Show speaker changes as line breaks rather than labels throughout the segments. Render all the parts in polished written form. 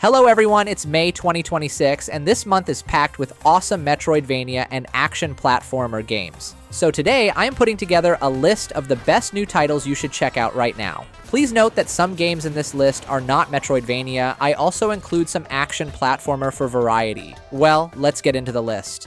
Hello everyone, it's May 2026, and this month is packed with awesome Metroidvania and action platformer games. So today, I am putting together a list of the best new titles you should check out right now. Please note that some games in this list are not Metroidvania. I also include some action platformer for variety. Well, let's get into the list.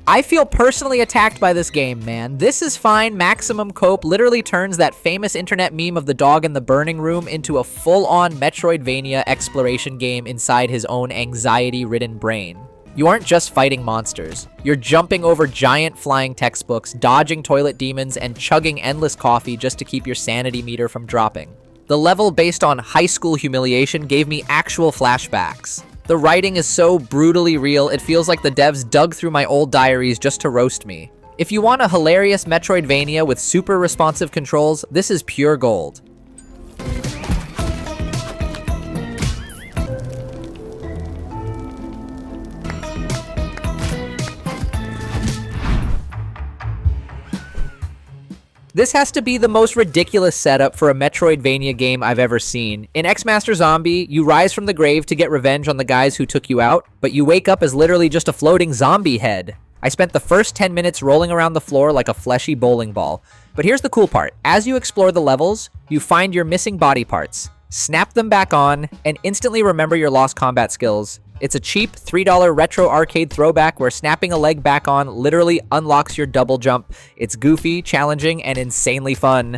I feel personally attacked by this game, man. This is fine. Maximum Cope literally turns that famous internet meme of the dog in the burning room into a full-on Metroidvania exploration game inside his own anxiety-ridden brain. You aren't just fighting monsters. You're jumping over giant flying textbooks, dodging toilet demons, and chugging endless coffee just to keep your sanity meter from dropping. The level based on high school humiliation gave me actual flashbacks. The writing is so brutally real, it feels like the devs dug through my old diaries just to roast me. If you want a hilarious Metroidvania with super responsive controls, this is pure gold. This has to be the most ridiculous setup for a Metroidvania game I've ever seen. In X-Master Zombie, you rise from the grave to get revenge on the guys who took you out, but you wake up as literally just a floating zombie head. I spent the first 10 minutes rolling around the floor like a fleshy bowling ball. But here's the cool part. As you explore the levels, you find your missing body parts, snap them back on, and instantly remember your lost combat skills. It's a cheap $3 retro arcade throwback where snapping a leg back on literally unlocks your double jump. It's goofy, challenging, and insanely fun.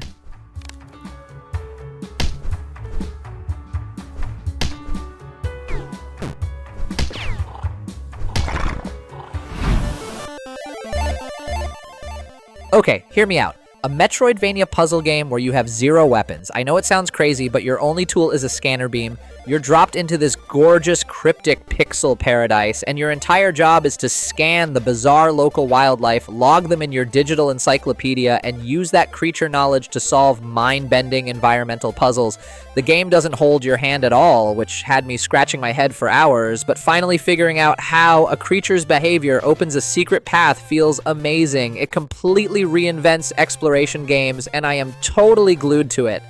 Okay, hear me out. A Metroidvania puzzle game where you have zero weapons. I know it sounds crazy, but your only tool is a scanner beam. You're dropped into this gorgeous, cryptic pixel paradise, and your entire job is to scan the bizarre local wildlife, log them in your digital encyclopedia, and use that creature knowledge to solve mind-bending environmental puzzles. The game doesn't hold your hand at all, which had me scratching my head for hours, but finally figuring out how a creature's behavior opens a secret path feels amazing. It completely reinvents exploration games, and I am totally glued to it.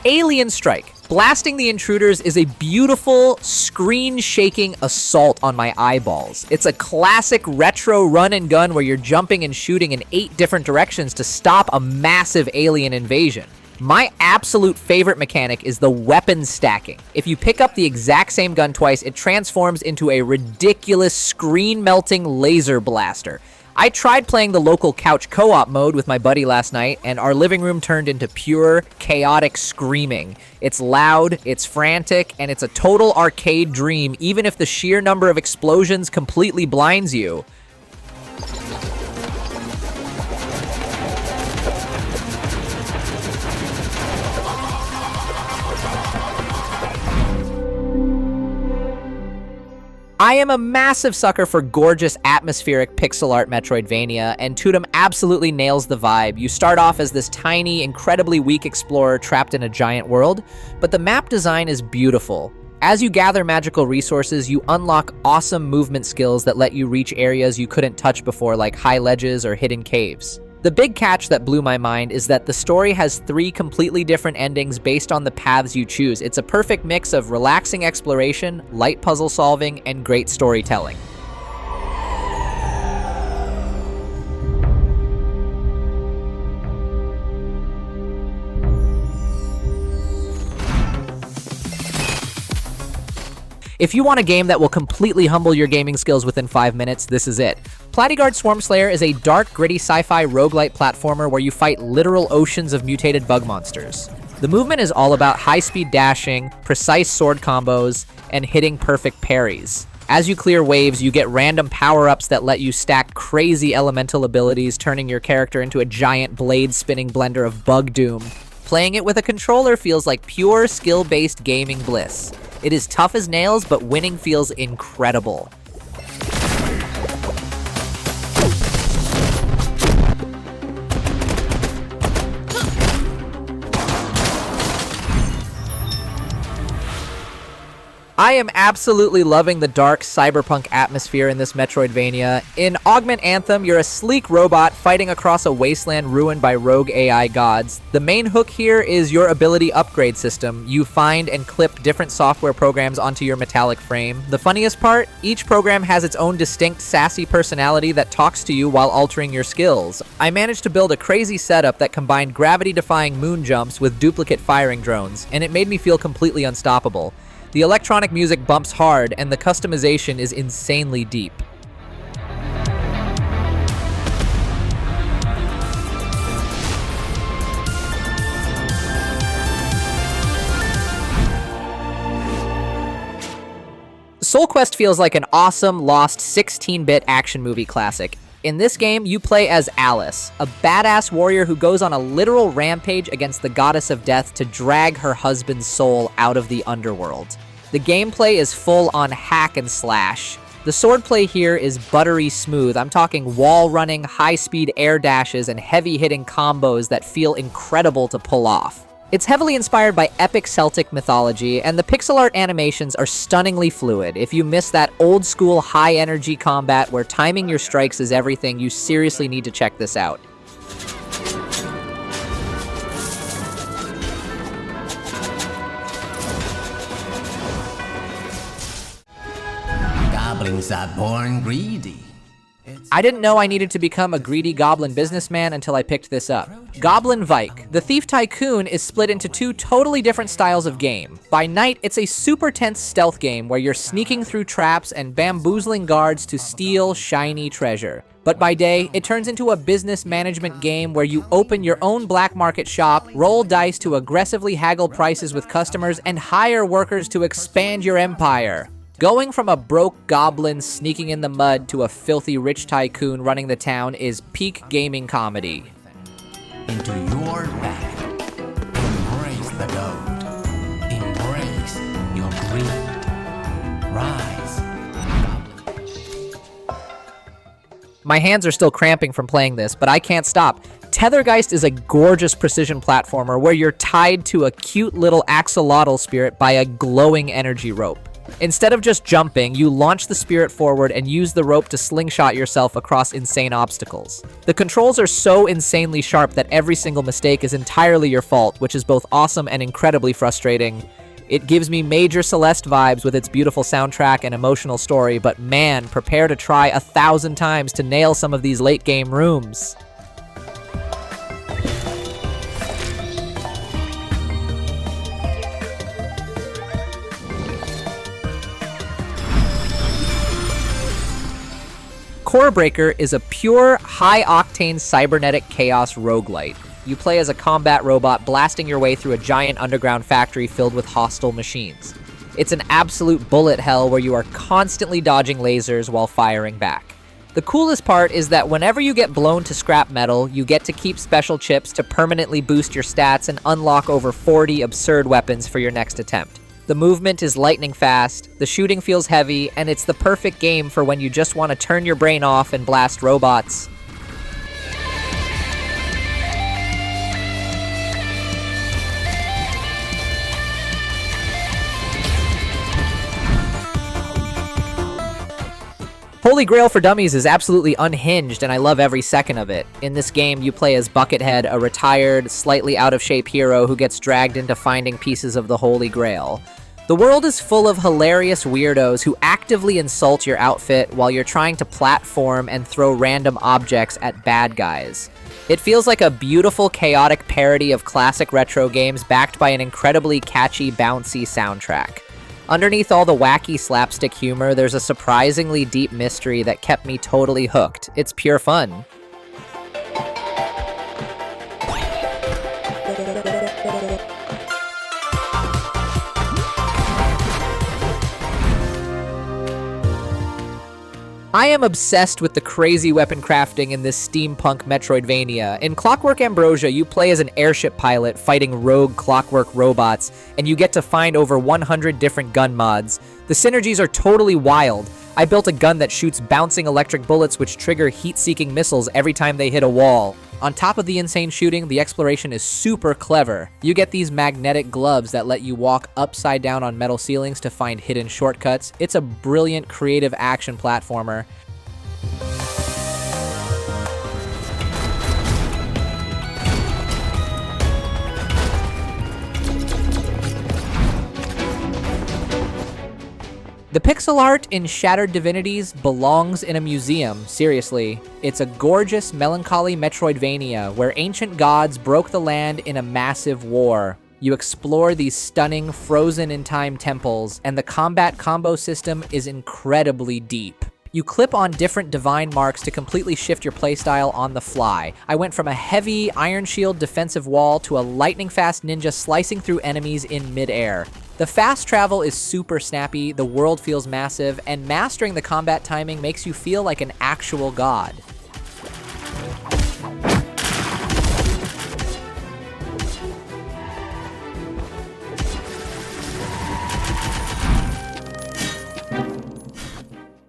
Alien Strike. Blasting the intruders is a beautiful, screen-shaking assault on my eyeballs. It's a classic retro run and gun where you're jumping and shooting in 8 different directions to stop a massive alien invasion. My absolute favorite mechanic is the weapon stacking. If you pick up the exact same gun twice, it transforms into a ridiculous screen-melting laser blaster. I tried playing the local couch co-op mode with my buddy last night, and our living room turned into pure, chaotic screaming. It's loud, it's frantic, and it's a total arcade dream, even if the sheer number of explosions completely blinds you. I am a massive sucker for gorgeous atmospheric pixel art Metroidvania, and Tootum absolutely nails the vibe. You start off as this tiny, incredibly weak explorer trapped in a giant world, but the map design is beautiful. As you gather magical resources, you unlock awesome movement skills that let you reach areas you couldn't touch before, like high ledges or hidden caves. The big catch that blew my mind is that the story has 3 completely different endings based on the paths you choose. It's a perfect mix of relaxing exploration, light puzzle solving, and great storytelling. If you want a game that will completely humble your gaming skills within 5 minutes, this is it. PlatyGuard Swarm Slayer is a dark, gritty sci-fi roguelite platformer where you fight literal oceans of mutated bug monsters. The movement is all about high-speed dashing, precise sword combos, and hitting perfect parries. As you clear waves, you get random power-ups that let you stack crazy elemental abilities, turning your character into a giant blade-spinning blender of bug doom. Playing it with a controller feels like pure skill-based gaming bliss. It is tough as nails, but winning feels incredible. I am absolutely loving the dark cyberpunk atmosphere in this Metroidvania. In Augment Anthem, you're a sleek robot fighting across a wasteland ruined by rogue AI gods. The main hook here is your ability upgrade system. You find and clip different software programs onto your metallic frame. The funniest part? Each program has its own distinct sassy personality that talks to you while altering your skills. I managed to build a crazy setup that combined gravity-defying moon jumps with duplicate firing drones, and it made me feel completely unstoppable. The electronic music bumps hard, and the customization is insanely deep. SoulQuest feels like an awesome, lost 16-bit action movie classic. In this game, you play as Alice, a badass warrior who goes on a literal rampage against the goddess of death to drag her husband's soul out of the underworld. The gameplay is full on hack and slash. The swordplay here is buttery smooth. I'm talking wall running, high-speed air dashes, and heavy-hitting combos that feel incredible to pull off. It's heavily inspired by epic Celtic mythology, and the pixel art animations are stunningly fluid. If you miss that old-school high-energy combat where timing your strikes is everything, you seriously need to check this out.
Goblins are born greedy.
I didn't know I needed to become a greedy goblin businessman until I picked this up. Goblin Vyke, the Thief Tycoon, is split into two totally different styles of game. By night, it's a super tense stealth game where you're sneaking through traps and bamboozling guards to steal shiny treasure. But by day, it turns into a business management game where you open your own black market shop, roll dice to aggressively haggle prices with customers, and hire workers to expand your empire. Going from a broke goblin sneaking in the mud to a filthy rich tycoon running the town is peak gaming comedy.
Into your path. Embrace the goat. Embrace your greed. Rise.
My hands are still cramping from playing this, but I can't stop. TetherGeist is a gorgeous precision platformer where you're tied to a cute little axolotl spirit by a glowing energy rope. Instead of just jumping, you launch the spirit forward and use the rope to slingshot yourself across insane obstacles. The controls are so insanely sharp that every single mistake is entirely your fault, which is both awesome and incredibly frustrating. It gives me major Celeste vibes with its beautiful soundtrack and emotional story, but man, prepare to try 1,000 times to nail some of these late-game rooms. Corebreaker is a pure, high-octane cybernetic chaos roguelite. You play as a combat robot blasting your way through a giant underground factory filled with hostile machines. It's an absolute bullet hell where you are constantly dodging lasers while firing back. The coolest part is that whenever you get blown to scrap metal, you get to keep special chips to permanently boost your stats and unlock over 40 absurd weapons for your next attempt. The movement is lightning fast, the shooting feels heavy, and it's the perfect game for when you just want to turn your brain off and blast robots. Holy Grail for Dummies is absolutely unhinged, and I love every second of it. In this game, you play as Buckethead, a retired, slightly out-of-shape hero who gets dragged into finding pieces of the Holy Grail. The world is full of hilarious weirdos who actively insult your outfit while you're trying to platform and throw random objects at bad guys. It feels like a beautiful, chaotic parody of classic retro games backed by an incredibly catchy, bouncy soundtrack. Underneath all the wacky slapstick humor, there's a surprisingly deep mystery that kept me totally hooked. It's pure fun. I am obsessed with the crazy weapon crafting in this steampunk Metroidvania. In Clockwork Ambrosia, you play as an airship pilot fighting rogue clockwork robots, and you get to find over 100 different gun mods. The synergies are totally wild. I built a gun that shoots bouncing electric bullets which trigger heat-seeking missiles every time they hit a wall. On top of the insane shooting, the exploration is super clever. You get these magnetic gloves that let you walk upside down on metal ceilings to find hidden shortcuts. It's a brilliant creative action platformer. The pixel art in Shattered Divinities belongs in a museum, seriously. It's a gorgeous, melancholy Metroidvania where ancient gods broke the land in a massive war. You explore these stunning, frozen-in-time temples, and the combat combo system is incredibly deep. You clip on different divine marks to completely shift your playstyle on the fly. I went from a heavy Iron Shield defensive wall to a lightning-fast ninja slicing through enemies in midair. The fast travel is super snappy, the world feels massive, and mastering the combat timing makes you feel like an actual god.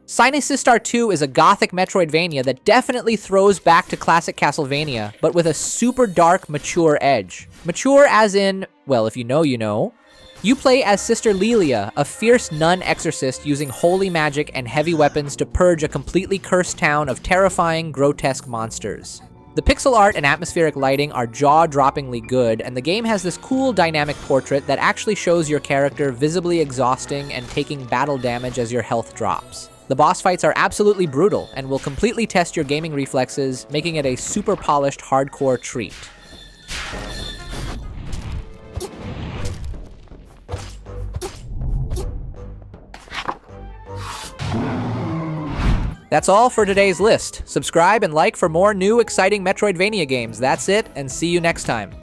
SiNiSistar 2 is a gothic Metroidvania that definitely throws back to classic Castlevania, but with a super dark, mature edge. Mature as in, well, if you know, you know. You play as Sister Lilia, a fierce nun exorcist using holy magic and heavy weapons to purge a completely cursed town of terrifying, grotesque monsters. The pixel art and atmospheric lighting are jaw-droppingly good, and the game has this cool dynamic portrait that actually shows your character visibly exhausting and taking battle damage as your health drops. The boss fights are absolutely brutal and will completely test your gaming reflexes, making it a super polished hardcore treat. That's all for today's list. Subscribe and like for more new exciting Metroidvania games. That's it, and see you next time.